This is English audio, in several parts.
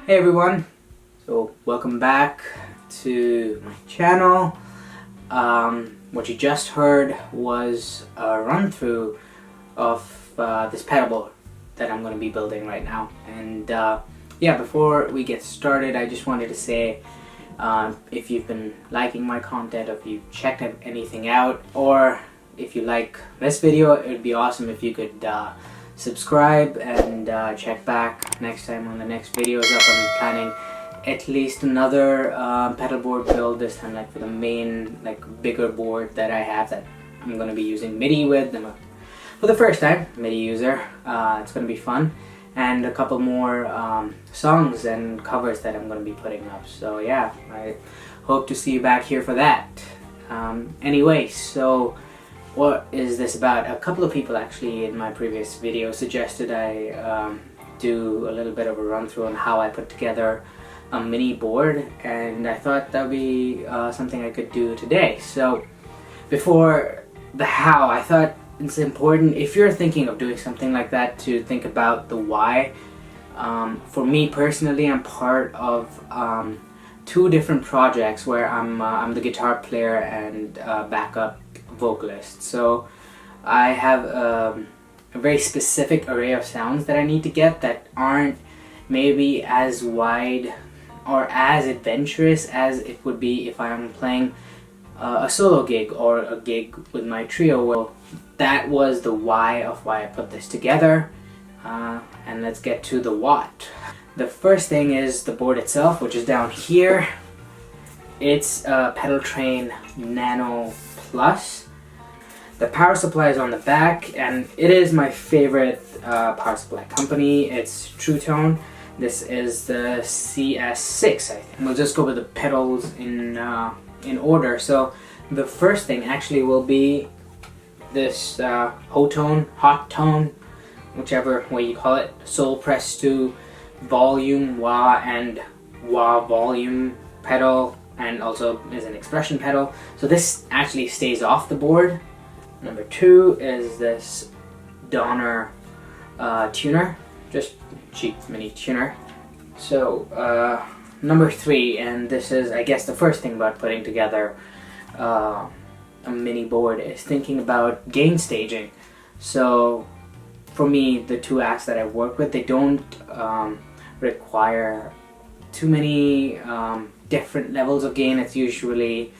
Hey everyone, so welcome back to my channel. What you just heard was a run through of this pedalboard that I'm going to be building right now. And yeah, before we get started, I just wanted to say if you've been liking my content, if you've checked anything out, or if you like this video, it would be awesome if you could subscribe and check back next time when the next video is up. I'm planning at least another pedalboard build, this time like for the main bigger board that I have that I'm going to be using MIDI with. I'm for the first time MIDI user. It's going to be fun, and a couple more songs and covers that I'm going to be putting up. So yeah, I hope to see you back here for that. Anyway, so what is this about? A couple of people actually in my previous video suggested I do a little bit of a run through on how I put together a mini board, and I thought that would be something I could do today. So before the how, I thought it's important, if you're thinking of doing something like that, to think about the why. For me personally, I'm part of two different projects where I'm the guitar player and backup vocalist. So I have a very specific array of sounds that I need to get that aren't maybe as wide or as adventurous as it would be if I'm playing a solo gig or a gig with my trio. Well, that was the why of why I put this together, and let's get to the what. The first thing is the board itself, which is down here. It's a Pedaltrain Nano Plus. The power supply is on the back, and it is my favorite power supply company. It's True Tone. This is the CS6, I think. We'll just go with the pedals in order. So the first thing actually will be this hot tone, whichever way you call it, Soul Press 2 volume wah and wah volume pedal, and also is an expression pedal. So this actually stays off the board. Number two is this Boonar tuner, just cheap mini tuner. So number three, and this is I guess the first thing about putting together a mini board, is thinking about gain staging. So for me, the two acts that I work with, they don't require too many different levels of gain. It's usually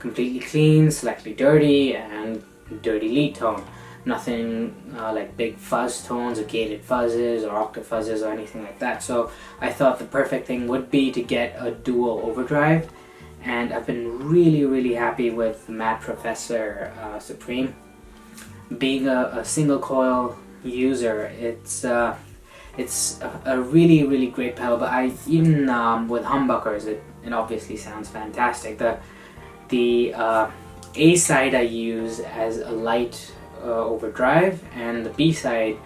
completely clean, slightly dirty, and dirty lead tone. Nothing like big fuzz tones or gated fuzzes or octave fuzzes or anything like that. So I thought the perfect thing would be to get a dual overdrive, and I've been really happy with the Mad Professor Supreme. Being a single coil user, it's a really great pedal, but I even with humbuckers it obviously sounds fantastic. The A side I use as a light overdrive, and the B side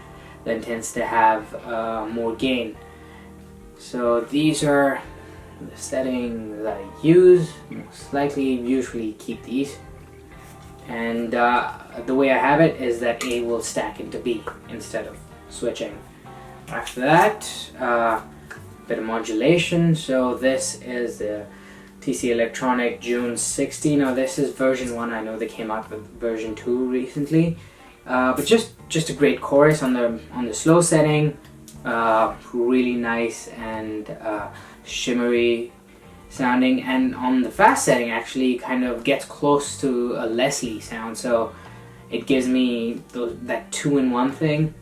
then tends to have more gain. So these are the settings that I use. Most likely usually keep these, and the way I have it is that A will stack into B instead of switching. After that, bit of modulation. So this is the TC Electronic June 60. Now this is version 1. I know they came out with version 2 recently, but just a great chorus on the slow setting. Really nice and shimmery sounding, and on the fast setting actually kind of gets close to a Leslie sound, so it gives me that 2-in-1 thing,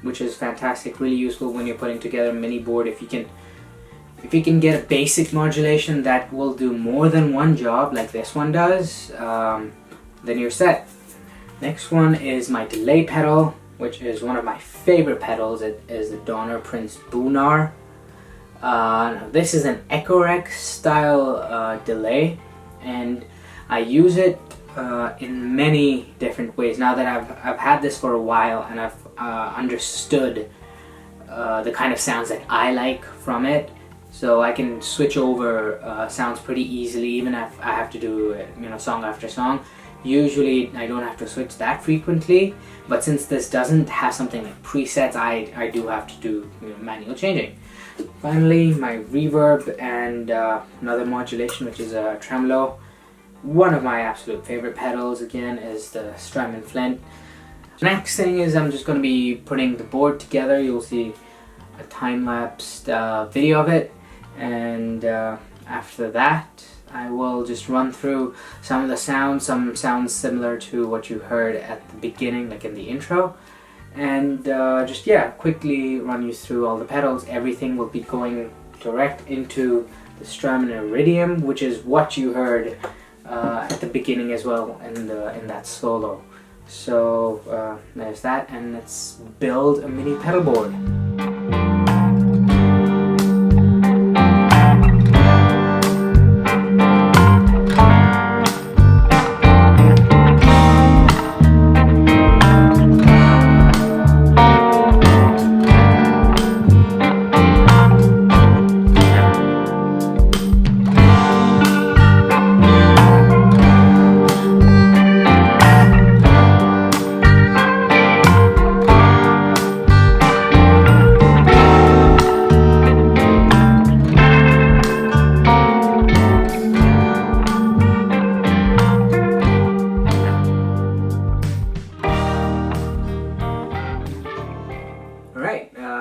which is fantastic, really useful when you're putting together a mini board. If you can get a basic modulation that will do more than one job like this one does, then you're set. Next one is my delay pedal, which is one of my favorite pedals. It is the Donner Prince Boonar. This is an Echo-Rec style delay, and I use it in many different ways. Now that I've had this for a while and I've understood the kind of sounds that I like from it, so I can switch over sounds pretty easily, even if I have to do it, song after song. Usually I don't have to switch that frequently, but since this doesn't have something like presets, I do have to do manual changing. Finally, my reverb and another modulation, which is a tremolo. One of my absolute favorite pedals again is the Strymon Flint. Next thing is I'm just going to be putting the board together. You'll see a time-lapsed video of it, and after that I will just run through some of the sounds, some sounds similar to what you heard at the beginning, like in the intro, and just quickly run you through all the pedals. Everything will be going direct into the Strymon Iridium, which is what you heard at the beginning as well in that solo. So there's that, and let's build a mini pedal board.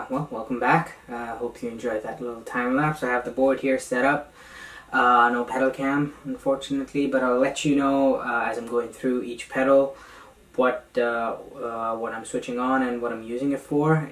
Well, welcome back. Hope you enjoyed that little time lapse. I have the board here set up. No pedal cam, unfortunately, but I'll let you know as I'm going through each pedal what I'm switching on and what I'm using it for.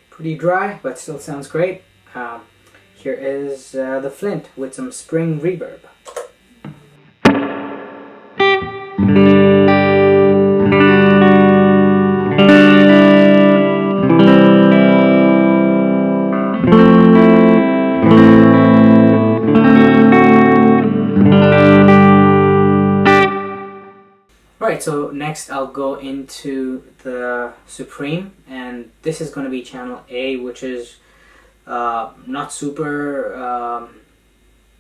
Pretty dry, but still sounds great. Here is the Flint with some spring reverb. Alright, so next I'll go into the Supreme, and this is going to be channel A, which is not super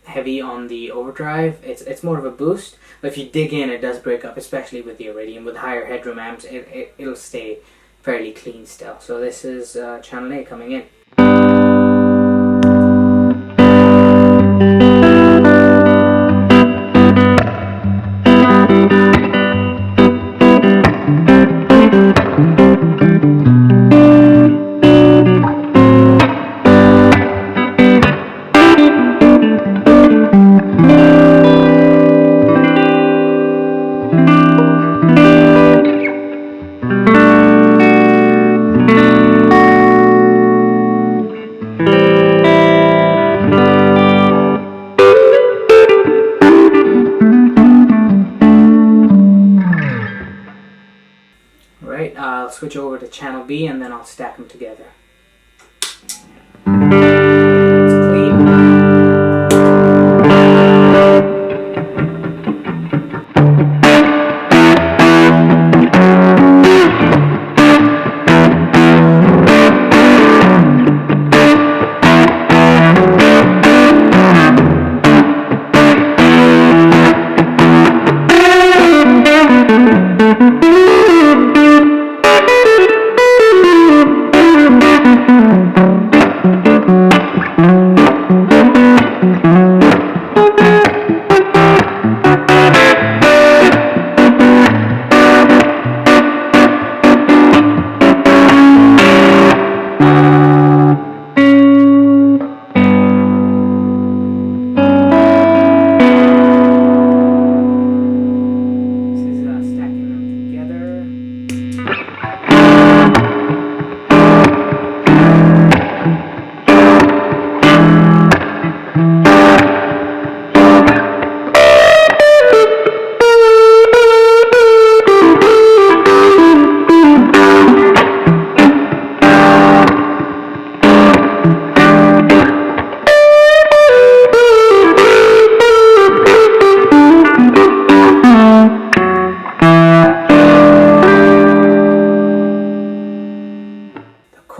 heavy on the overdrive. It's more of a boost, but if you dig in, it does break up, especially with the Iridium. With higher headroom amps, it'll stay fairly clean still. So this is channel A coming in. Alright, I'll switch over to channel B and then I'll stack them together. It's clean.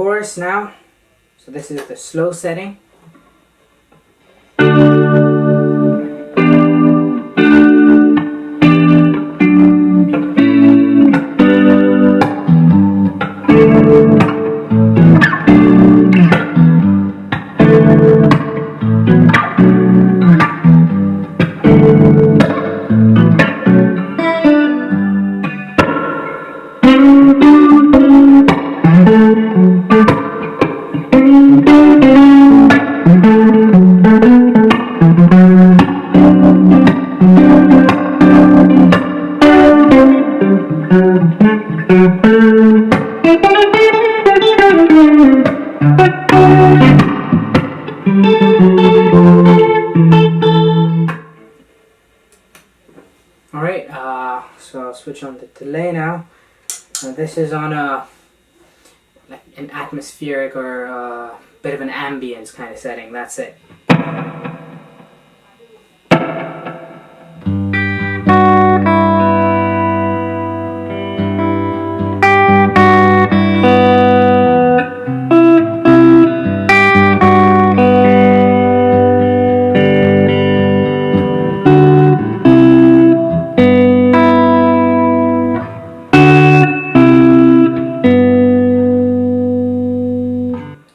chorus now. So this is the slow setting. Alright, so I'll switch on the delay now. This is on an atmospheric or a bit of an ambience kind of setting, that's it.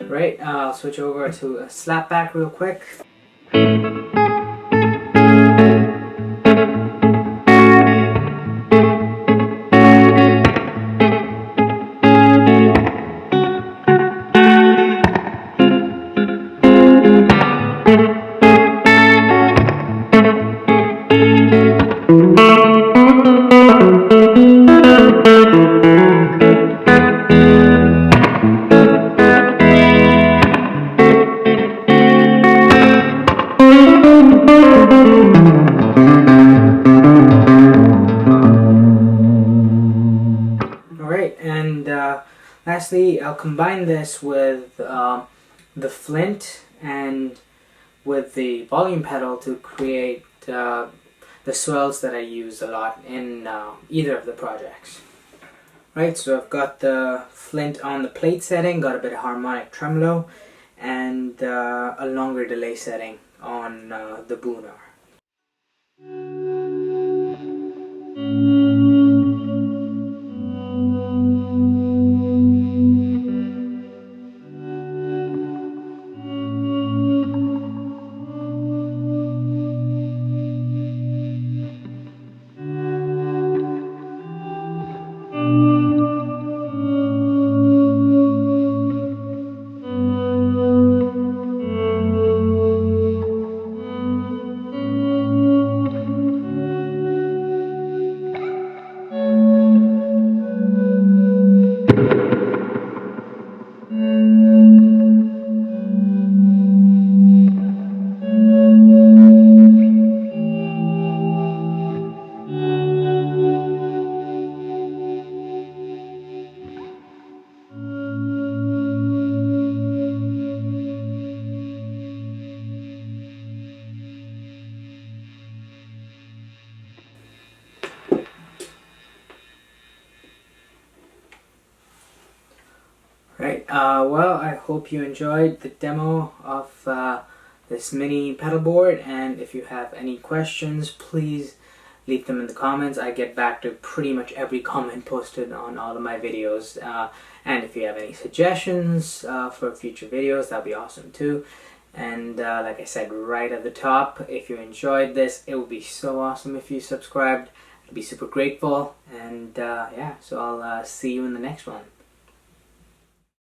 Right, I'll switch over to a slapback real quick. Lastly, I'll combine this with the Flint and with the volume pedal to create the swells that I use a lot in either of the projects. Right, so I've got the Flint on the plate setting, got a bit of harmonic tremolo, and a longer delay setting on the Boonar. Right, well, I hope you enjoyed the demo of this mini pedal board, and if you have any questions, please leave them in the comments. I get back to pretty much every comment posted on all of my videos, and if you have any suggestions for future videos, that'd be awesome too. And like I said right at the top, if you enjoyed this, it would be so awesome if you subscribed. I'd be super grateful, and yeah, so I'll see you in the next one.